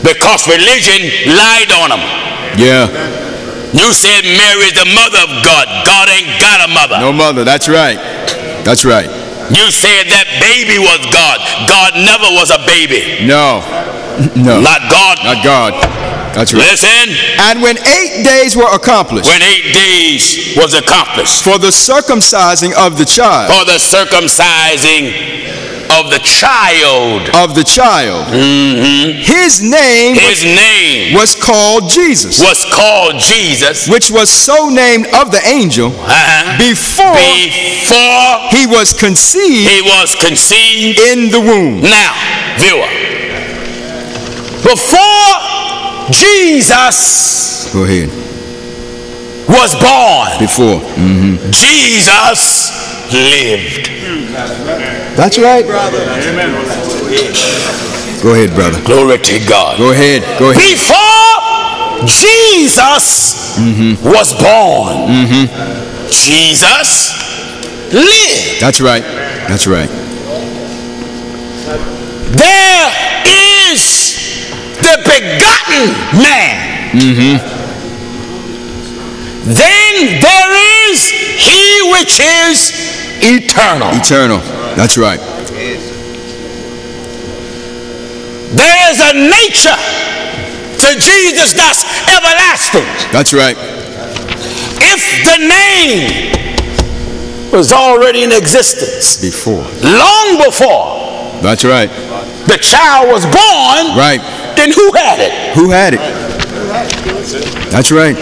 Because religion lied on them. Yeah. You said Mary is the mother of God. God ain't got a mother. No mother. That's right. That's right. You said that baby was God. God never was a baby. No. No. Not God. Not God. That's right. Listen. And when 8 days were accomplished. When 8 days was accomplished. For the circumcising of the child. For the circumcising of the child. Of the child. His name. His name. Was called Jesus. Was called Jesus. Which was so named of the angel. Before he was conceived. He was conceived. In the womb. Now, viewer. Before Jesus. Go ahead. Was born. Before. Jesus lived. That's right. Go ahead, brother. Glory to God. Go ahead. Go ahead. Before Jesus was born, Jesus lived. That's right. That's right. There is the begotten man. Then there is he which is eternal. Eternal. That's right. There is a nature to Jesus that's everlasting. That's right. If the name was already in existence before, long before, that's right, the child was born, right, then who had it? Who had it? That's right.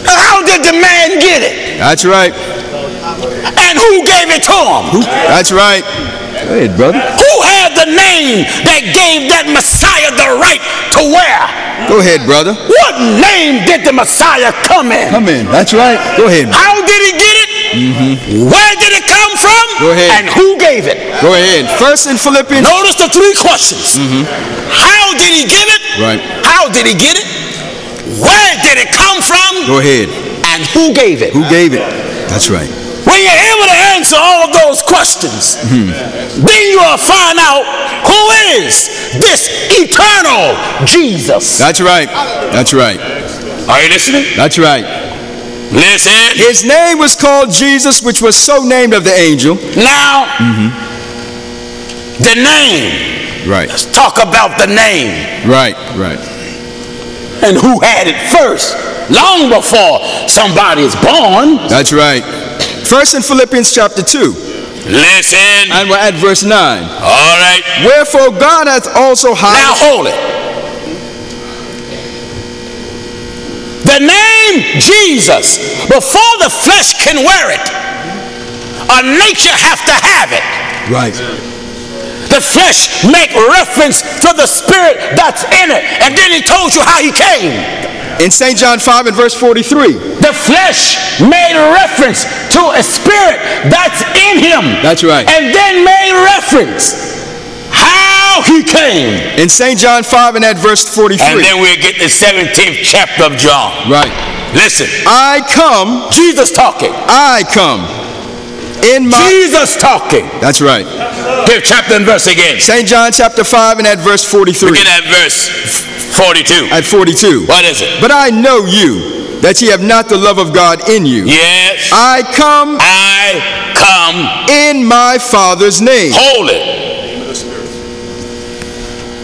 How did the man get it? That's right. And who gave it to him? That's right. Go ahead, brother. Who had the name that gave that Messiah the right to wear? Go ahead, brother. What name did the Messiah come in? Come in. That's right. Go ahead. How did he get it? Where did it come from? Go ahead. And who gave it? Go ahead. First in Philippians. Notice the three questions. How did he give it? Right. How did he get it? Where did it come from? Go ahead. And who gave it? Who gave it? That's right. When you're able to answer all of those questions, then you will find out who is this eternal Jesus. That's right. That's right. Are you listening? That's right. Listen. His name was called Jesus, which was so named of the angel. Now, the name. Right. Let's talk about the name. Right. Right. And who had it first, long before somebody is born. That's right. First in Philippians chapter 2. Listen. And we're at verse 9. All right. Wherefore God hath also highly. Now hold it. The name Jesus, before the flesh can wear it, a nature have to have it. Right. The flesh make reference to the spirit that's in it. And then he told you how he came. In St. John 5 and verse 43. The flesh made reference to a spirit that's in him. That's right. And then made reference how he came. In St. John 5 and at verse 43. And then we'll get the 17th chapter of John. Right. Listen. I come. Jesus talking. I come. In my. Jesus talking. That's right. Give chapter and verse again. St. John chapter 5 and at verse 43. Begin at verse 42. At 42. What is it? But I know you, that ye have not the love of God in you. Yes. I come in my Father's name. Hold it.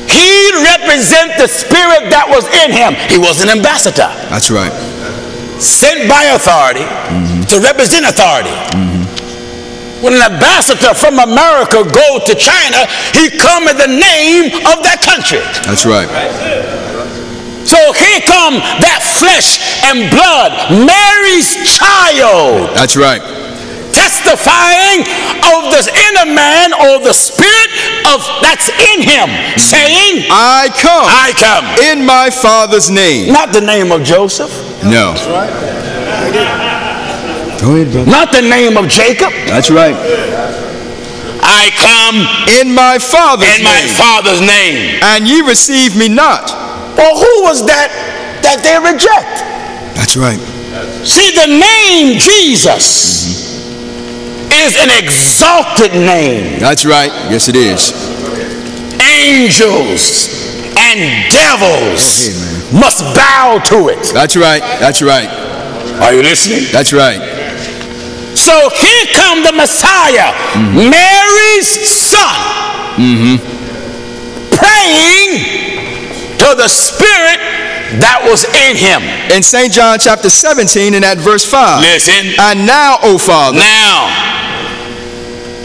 He represents the spirit that was in him. He was an ambassador. That's right. Sent by authority to represent authority. When an ambassador from America goes to China, he comes in the name of that country. That's right. So here come that flesh and blood, Mary's child. That's right. Testifying of the inner man or the spirit of that's in him, saying, I come in my Father's name. Not the name of Joseph. No. Go ahead, brother. Not the name of Jacob. That's right. I come in my Father's name. And ye receive me not. Well, who was that they reject? That's right. See, the name Jesus is an exalted name. That's right. Yes, it is. Angels and and devils must bow to it. That's right. That's right. Are you listening? That's right. So here come the Messiah, Mary's son, praying to the Spirit that was in him. In St. John chapter 17 and at verse 5. Listen. And now, O Father. Now.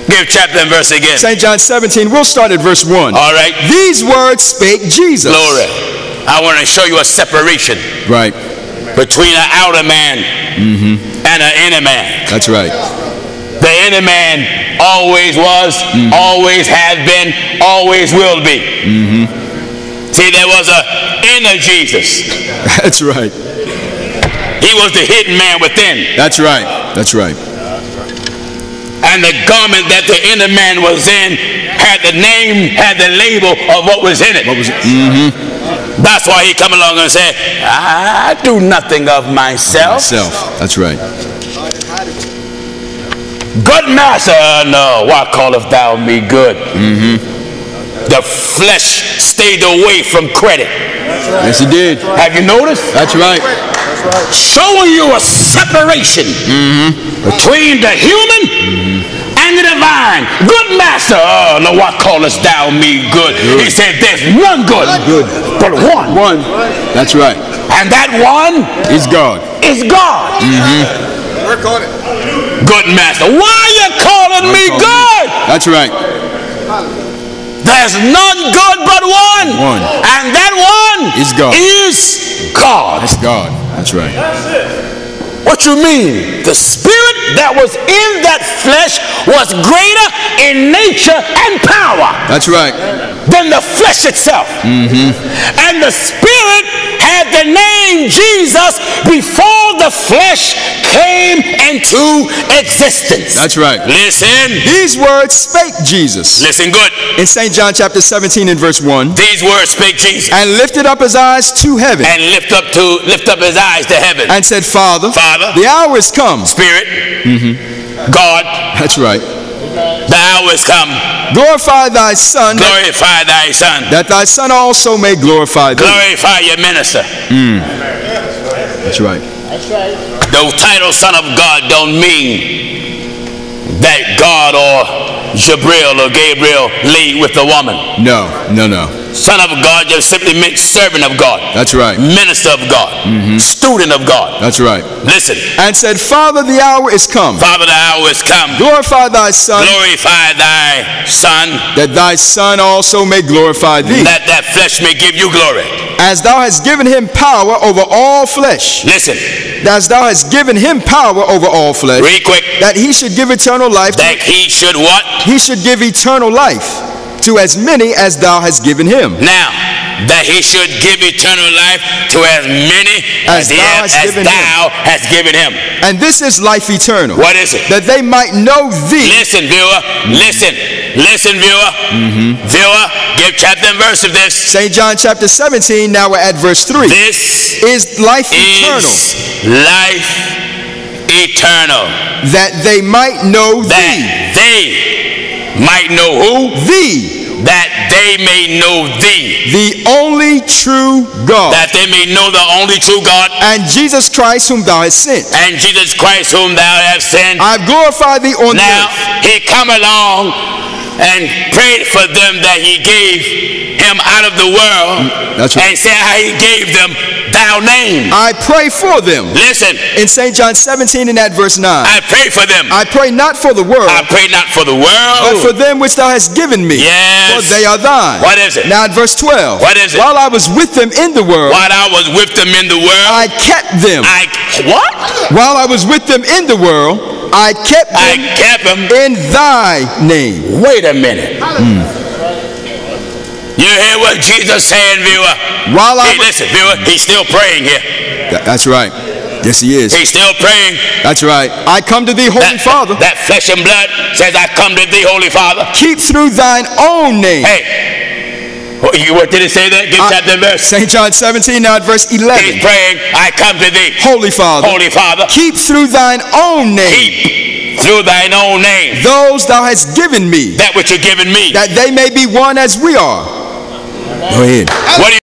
Give chapter and verse again. St. John 17, we'll start at verse 1. All right. These words spake Jesus. Glory. I want to show you a separation. Right. Between an outer man and an inner man. That's right. The inner man always was, always has been, always will be. See, there was an inner Jesus. That's right. He was the hidden man within. That's right. That's right. And the garment that the inner man was in had the name, had the label of what was in it. That's why he come along and said, I do nothing of myself. That's right. Good master, no, why callest thou me good? The flesh stayed away from credit. Yes, he did. Have you noticed? That's right. Showing you a separation between the human and the divine. Good master, oh no, why callest thou me good? He said there's none good, but one. That's right. And that one is God. Is God. Work on it. Good master, why are you calling me good? That's right. There's none good but one. And that one is God. That's God. That's right. What you mean? The spirit that was in that flesh was greater in nature and power. That's right. Than the flesh itself. And the spirit had the name Jesus before the flesh came into existence. That's right. Listen. These words spake Jesus. Listen good. In St. John chapter 17 and verse 1. These words spake Jesus. And lifted up his eyes to heaven. And lift up his eyes to heaven. And said, Father, the hour is come. Spirit. God. That's right. The hour is come. Glorify thy Son. Glorify thy Son. That thy Son also may glorify thee. Glorify your minister. That's right. The title Son of God don't mean that God or Jabril or Gabriel laid with the woman. No. Son of God just simply meant servant of God. That's right. Minister of God. Student of God. That's right. Listen. And said, Father, the hour is come. Father, the hour is come. Glorify thy Son. Glorify thy Son. That thy Son also may glorify thee. That flesh may give you glory. As thou hast given him power over all flesh. Listen. As thou hast given him power over all flesh. Real quick. That he should give eternal life. That he should what? He should give eternal life to as many as thou hast given him. Now, that he should give eternal life to as many as thou hast given him. And this is life eternal. What is it? That they might know thee. Listen, viewer. Listen, viewer. Viewer, give chapter and verse of this. St. John chapter 17, now we're at verse 3. This is life eternal. Life eternal. That they might know thee. That they might know who? Thee. That they may know thee. The only true God. That they may know the only true God. And Jesus Christ whom thou hast sent. And Jesus Christ whom thou hast sent. I've glorified thee on the earth. Now he come along and prayed for them that he gave him out of the world. That's right. And said how he gave them thou name. I pray for them. Listen. In St. John 17 and at verse 9. I pray for them. I pray not for the world. I pray not for the world. But for them which thou hast given me. Yes. For they are thine. What is it? Now at verse 12. What is it? While I was with them in the world. While I was with them in the world. I kept them. What? While I was with them in the world. I kept them in thy name. Wait a minute. You hear what Jesus saying, viewer? Listen, viewer, he's still praying here. That's right. Yes, he is. He's still praying. That's right. I come to thee, Holy Father. That flesh and blood says, I come to thee, Holy Father. Keep through thine own name. Hey, what did it say there? Give chapter and verse. St. John 17, now at verse 11. He's praying, I come to thee, Holy Father. Holy Father. Keep through thine own name. Keep through thine own name. Those thou hast given me. That which you've given me. That they may be one as we are. Go ahead. What do you